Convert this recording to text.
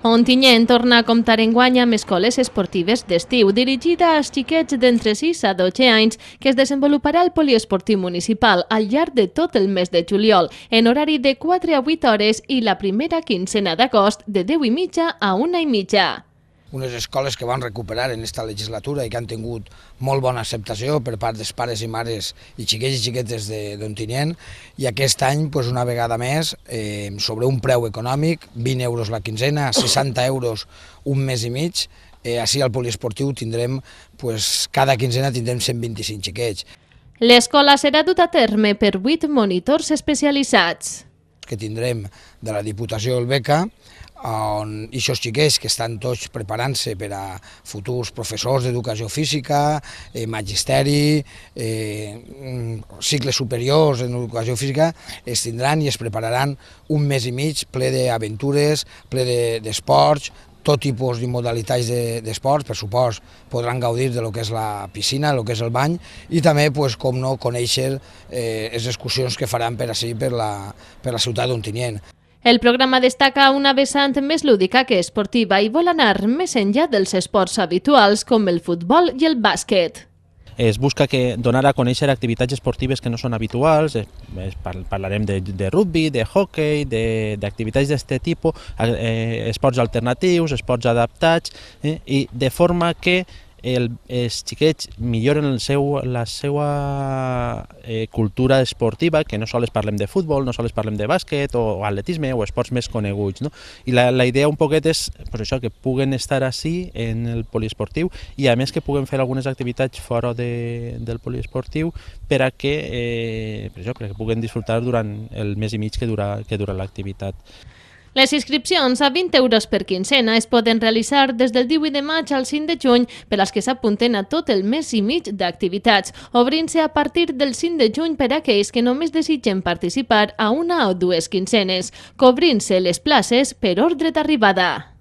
Ontinyent torna a comptar enguany amb escoles esportives d'estiu, dirigida als xiquets d'entre 6 a 12 anys, que es desenvoluparà al poliesportiu municipal al llarg de tot el mes de juliol, en horari de 4 a 8 hores i la primera quincena d'agost de 10:30 a 1:30. Unes escoles que van recuperar en esta legislatura i que han tingut molt bona acceptació per part dels pares i mares i xiquets i xiquetes d'Ontinyent, i aquest any, una vegada més, sobre un preu econòmic, 20 euros la quinzena, 60 euros un mes i mig. Així al poliesportiu tindrem, cada quinzena tindrem 125 xiquets. L'escola serà duta a terme per 8 monitors especialitzats que tindrem de la Diputació del Beca, on aquests xiquets que estan tots preparant-se per a futurs professors d'educació física, magisteri, cicles superiors en educació física, es tindran i es prepararan un mes i mig ple d'aventures, ple d'esports, tot tipus i modalitats d'esports. Per supost, podran gaudir de lo que és la piscina, el que és el bany, i també, com no, conèixer les excursions que faran per ací, per la ciutat d'Ontinyent. El programa destaca una vessant més lúdica que esportiva i vol anar més enllà dels esports habituals com el futbol i el bàsquet. Es busca donar a conèixer activitats esportives que no són habituals, parlarem de rugby, de hockey, d'activitats d'aquest tipus, esports alternatius, esports adaptats, i de forma que els xiquets milloren la seva cultura esportiva, que no sols parlem de futbol, no sols parlem de bàsquet o atletisme o esports més coneguts. I la idea un poquet és que puguen estar així en el poliesportiu i a més que puguen fer algunes activitats fora del poliesportiu per a que puguen disfrutar durant el mes i mig que dura l'activitat. Les inscripcions a 20 euros per quincena es poden realitzar des del 18 de maig al 5 de juny per als que s'apunten a tot el mes i mig d'activitats, obrint-se a partir del 5 de juny per a aquells que només desitgen participar a una o dues quincenes, cobrint-se les places per ordre d'arribada.